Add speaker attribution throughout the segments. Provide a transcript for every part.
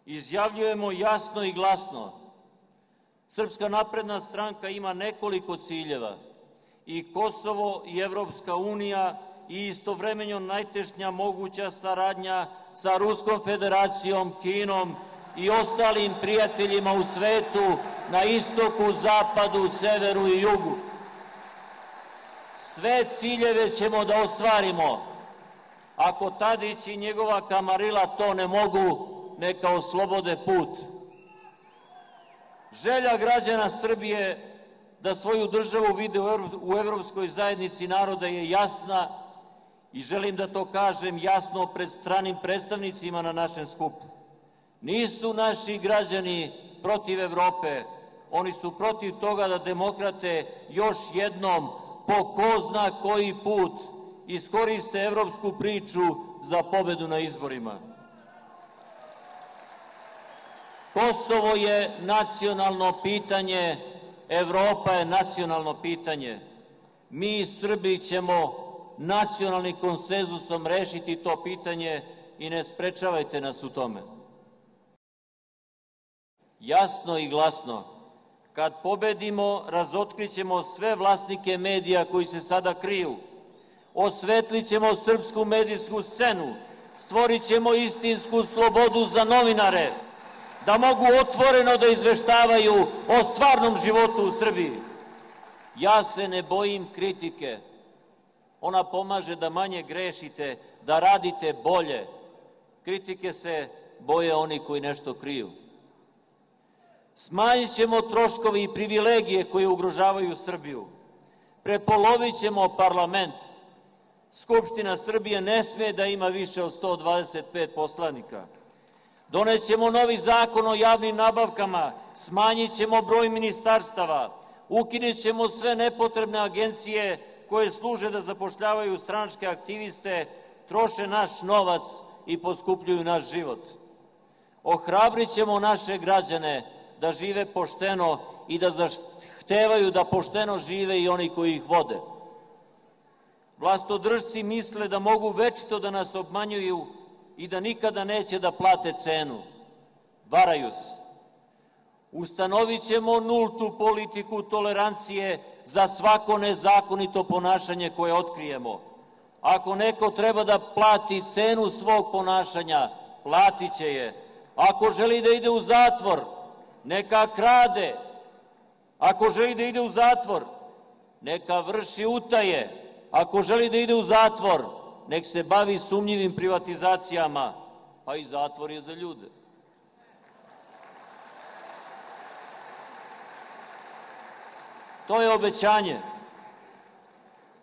Speaker 1: Izjavljujemo jasno i glasno. Srpska napredna stranka ima nekoliko ciljeva. I Kosovo i Evropska unija i istovremeno najtešnja moguća saradnja sa Ruskom federacijom, Kinom i ostalim prijateljima u svetu na istoku, zapadu, severu i jugu. Sve ciljeve ćemo da ostvarimo. Ako Tadić i njegova kamarila to ne mogu, neka oslobode put. Želja građana Srbije da svoju državu vide u Evropskoj zajednici naroda je jasna i želim da to kažem jasno pred stranim predstavnicima na našem skupu. Nisu naši građani protiv Evrope, oni su protiv toga da demokrate još jednom po ko zna koji put iskoriste evropsku priču za pobedu na izborima. Kosovo je nacionalno pitanje, Evropa je nacionalno pitanje. Mi Srbi ćemo nacionalnim konsenzusom rešiti to pitanje i ne sprečavajte nas u tome. Jasno i glasno, kad pobedimo, razotkrićemo sve vlasnike medija koji se sada kriju. Osvetlit ćemo srpsku medijsku scenu, stvorit ćemo istinsku slobodu za novinare, da mogu otvoreno da izveštavaju o stvarnom životu u Srbiji. Ja se ne bojim kritike. Ona pomaže da manje grešite, da radite bolje. Kritike se boje oni koji nešto kriju. Smanjit ćemo troškovi i privilegije koje ugrožavaju Srbiju. Prepolovit ćemo parlament. Skupština Srbije ne sme da ima više od 125 poslanika. Donećemo novi zakon o javnim nabavkama, smanjit ćemo broj ministarstava, ukinut ćemo sve nepotrebne agencije koje služe da zapošljavaju stranačke aktiviste, troše naš novac i poskupljuju naš život. Ohrabrit ćemo naše građane da žive pošteno i da zahtevaju da pošteno žive i oni koji ih vode. Vlastodržci misle da mogu večito da nas obmanjuju i da nikada neće da plate cenu. Varaju se. Ustanovit ćemo nultu politiku tolerancije za svako nezakonito ponašanje koje otkrijemo. Ako neko treba da plati cenu svog ponašanja, platit će je. Ako želi da ide u zatvor, neka krade. Ako želi da ide u zatvor, neka vrši utaje. Ako želi da ide u zatvor, nek se bavi sumnjivim privatizacijama, pa i zatvor je za ljude. To je obećanje.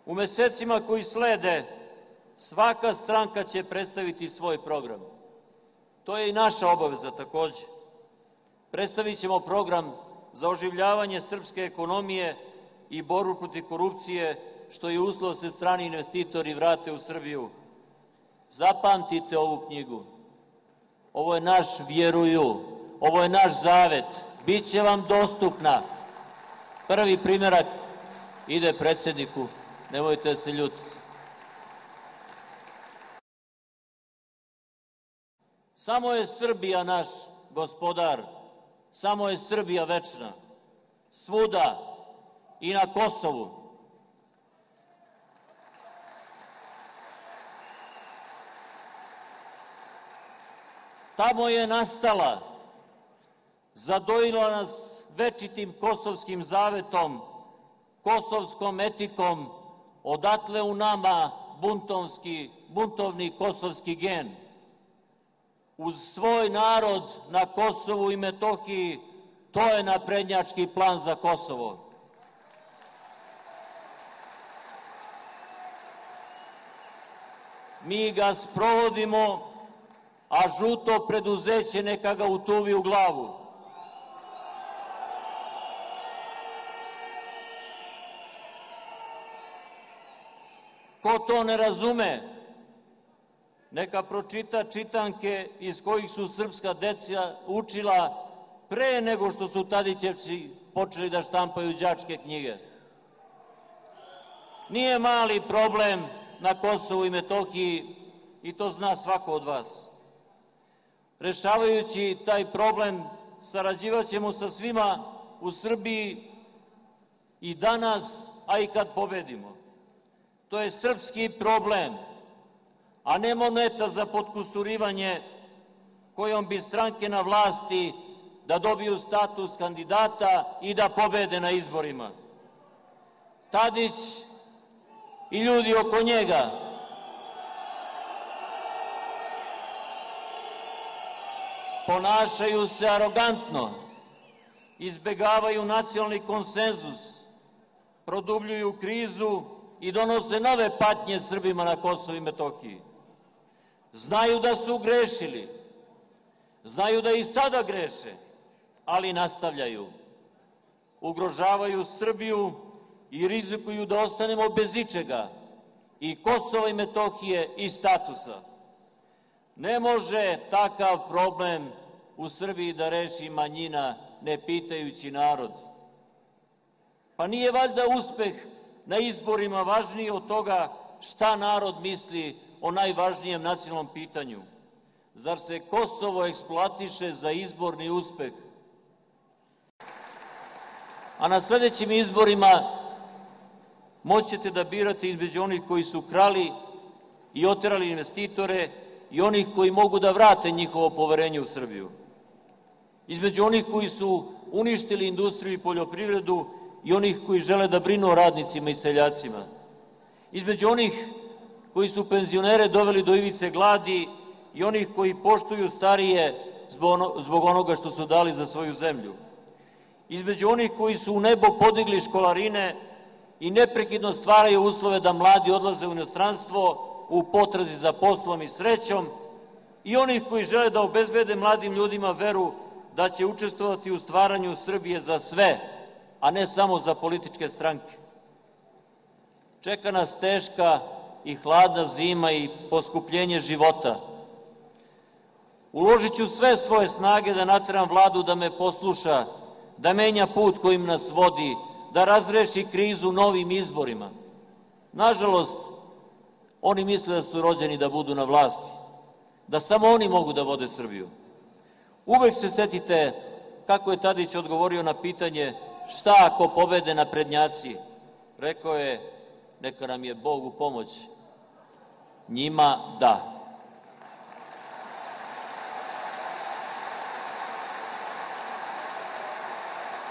Speaker 1: U mesecima koji slede, svaka stranka će predstaviti svoj program. To je i naša obaveza takođe. Predstavit ćemo program za oživljavanje srpske ekonomije i borbu protiv korupcije, što je uslov se strani investitori vrate u Srbiju. Zapamtite ovu knjigu. Ovo je naš vjeruju, ovo je naš zavet. Biće vam dostupna. Prvi primerak ide predsjedniku, nemojte se ljutiti. Samo je Srbija naš gospodar, samo je Srbija večna, svuda i na Kosovu. Tamo je nastala, zadojila nas večitim kosovskim zavetom, kosovskom etikom, odatle u nama buntovni kosovski gen. Uz svoj narod na Kosovu i Metohiji, to je naprednjački plan za Kosovo. Mi ga sprovodimo, a žuto preduzeće neka ga utuvi u glavu. Ko to ne razume, neka pročita čitanke iz kojih su srpska deca učila pre nego što su Tadićevci počeli da štampaju đačke knjige. Nije mali problem na Kosovu i Metohiji i to zna svako od vas. Rešavajući taj problem, sarađivaćemo sa svima u Srbiji i danas, a i kad pobedimo. To je srpski problem, a ne moneta za potkusurivanje kojom bi stranke na vlasti da dobiju status kandidata i da pobede na izborima. Tadić i ljudi oko njega ponašaju se arogantno, izbegavaju nacionalni konsenzus, produbljuju krizu i donose nove patnje Srbima na Kosovu i Metohiji. Znaju da su grešili, znaju da i sada greše, ali nastavljaju. Ugrožavaju Srbiju i rizikuju da ostanemo bez ičega, i Kosova i Metohije i statusa. Ne može takav problem u Srbiji da reši manjina, ne pitajući narod. Pa nije valjda uspeh na izborima važniji od toga šta narod misli o najvažnijem nacionalnom pitanju? Zar se Kosovo eksploatiše za izborni uspeh? A na sledećim izborima moći ćete da birate između onih koji su krali i oterali investitore i onih koji mogu da vrate njihovo poverenje u Srbiju. Između onih koji su uništili industriju i poljoprivredu i onih koji žele da brinu o radnicima i seljacima. Između onih koji su penzionere doveli do ivice gladi i onih koji poštuju starije zbog onoga što su dali za svoju zemlju. Između onih koji su u nebo podigli školarine i neprekidno stvaraju uslove da mladi odlaze u inostranstvo u potrazi za poslom i srećom, i onih koji žele da obezbede mladim ljudima veru da će učestvovati u stvaranju Srbije za sve, a ne samo za političke stranke. Čeka nas teška i hladna zima i poskupljenje života. Uložit ću sve svoje snage da nateram vladu da me posluša, da menja put kojim nas vodi, da razreši krizu novim izborima. Nažalost, oni misle da su rođeni da budu na vlasti, da samo oni mogu da vode Srbiju. Uvek se setite kako je Tadić odgovorio na pitanje šta ako pobede naprednjaci. Rekao je, neka nam je Bog u pomoć. Njima da.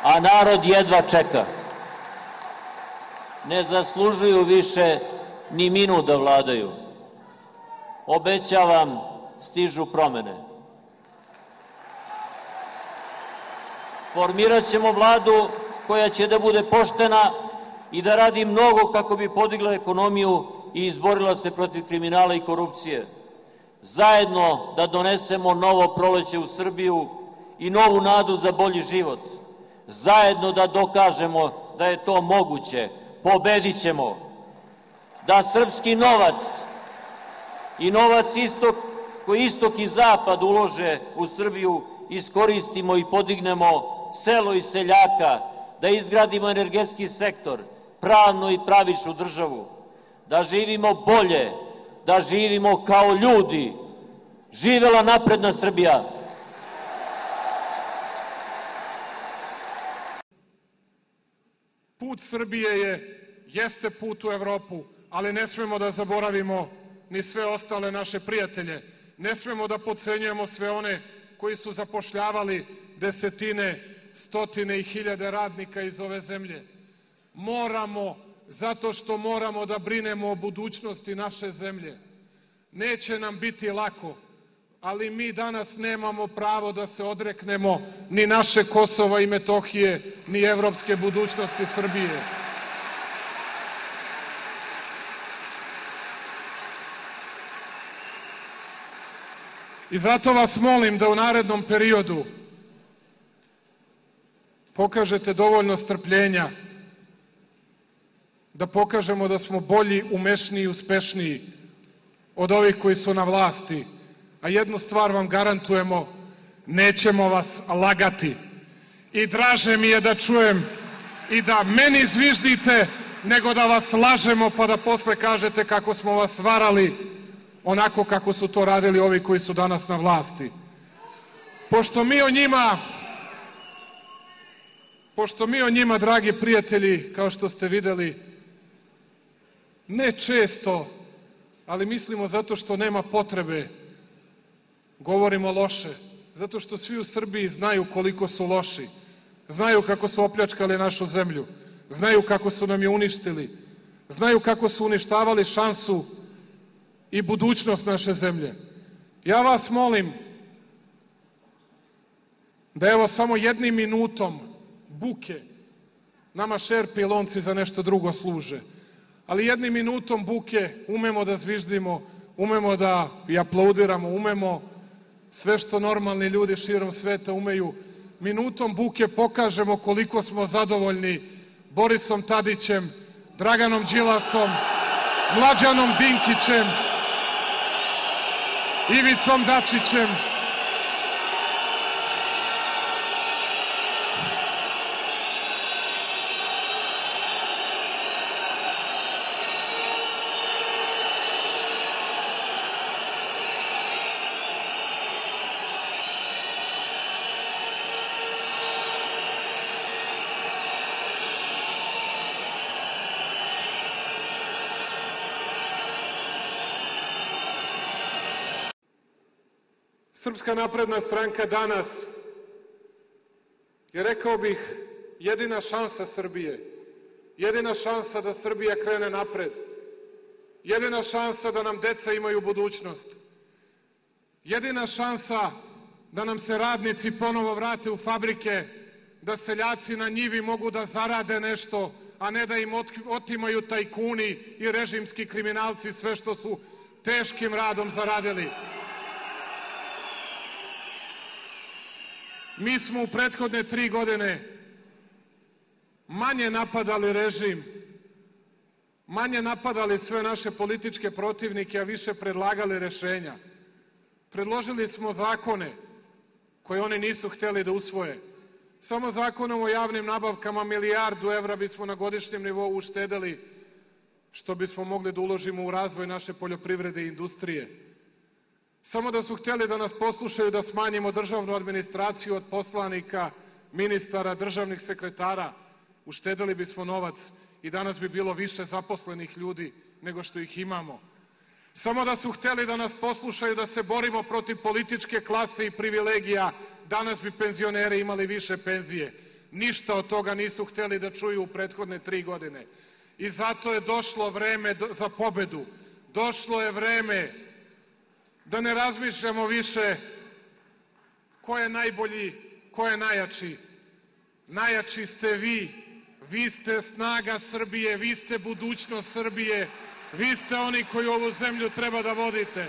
Speaker 1: A narod jedva čeka. Ne zaslužuju više ni minut da vladaju. Obećavam, stižu promene. Formirat ćemo vladu koja će da bude poštena i da radi mnogo kako bi podigla ekonomiju i izborila se protiv kriminala i korupcije. Zajedno da donesemo novo proleće u Srbiju i novu nadu za bolji život. Zajedno da dokažemo da je to moguće. Pobedit ćemo. Da srpski novac i novac koji istok i zapad ulože u Srbiju iskoristimo i podignemo selo i seljaka, da izgradimo energetski sektor, pravnu i pravičnu državu, da živimo bolje, da živimo kao ljudi. Živela napredna Srbija!
Speaker 2: Put Srbije jeste put u Evropu, ali ne smemo da zaboravimo ni sve ostale naše prijatelje. Ne smemo da podcenjujemo sve one koji su zapošljavali desetine, stotine i hiljade radnika iz ove zemlje. Moramo, zato što moramo da brinemo o budućnosti naše zemlje. Neće nam biti lako, ali mi danas nemamo pravo da se odreknemo ni naše Kosova i Metohije, ni evropske budućnosti Srbije. I zato vas molim da u narednom periodu pokažete dovoljno strpljenja, da pokažemo da smo bolji, umešniji i uspešniji od ovih koji su na vlasti. A jednu stvar vam garantujemo, nećemo vas lagati. I draže mi je da čujem i da meni zviždite, nego da vas lažemo pa da posle kažete kako smo vas varali, onako kako su to radili ovi koji su danas na vlasti. Pošto mi o njima, dragi prijatelji, kao što ste videli, ne često, ali mislimo zato što nema potrebe, govorimo loše, zato što svi u Srbiji znaju koliko su loši, znaju kako su opljačkali našu zemlju, znaju kako su nam je uništili, znaju kako su uništavali šansu i budućnost naše zemlje. Ja vas molim da evo samo jednim minutom buke, nama šerpe i lonci za nešto drugo služe, ali jednim minutom buke umemo da zviždimo, umemo da i aplaudiramo, umemo sve što normalni ljudi širom sveta umeju. Minutom buke pokažemo koliko smo zadovoljni Borisom Tadićem, Draganom Đilasom, Mlađanom Dinkićem, Ivicom Dačićem, Srpska napredna stranka danas je, rekao bih, jedina šansa Srbije, jedina šansa da Srbija krene napred, jedina šansa da nam deca imaju budućnost, jedina šansa da nam se radnici ponovo vrate u fabrike, da seljaci na njivi mogu da zarade nešto, a ne da im otimaju tajkuni i režimski kriminalci sve što su teškim radom zaradili. Mi smo u prethodne 3 godine manje napadali režim, manje napadali sve naše političke protivnike, a više predlagali rešenja. Predložili smo zakone koje oni nisu hteli da usvoje. Samo zakonom o javnim nabavkama €1 milijardu bismo na godišnjem nivou uštedeli, što bismo mogli da uložimo u razvoj naše poljoprivrede i industrije. Samo da su hteli da nas poslušaju da smanjimo državnu administraciju od poslanika, ministara, državnih sekretara, uštedeli bismo novac i danas bi bilo više zaposlenih ljudi nego što ih imamo. Samo da su hteli da nas poslušaju da se borimo protiv političke klase i privilegija, danas bi penzioneri imali više penzije. Ništa od toga nisu hteli da čuju u prethodne 3 godine. I zato je došlo vreme za pobedu. Došlo je vreme da ne razmišljamo više ko je najbolji, ko je najjači. Najjači ste vi. Vi ste snaga Srbije, vi ste budućnost Srbije, vi ste oni koji ovu zemlju treba da vodite.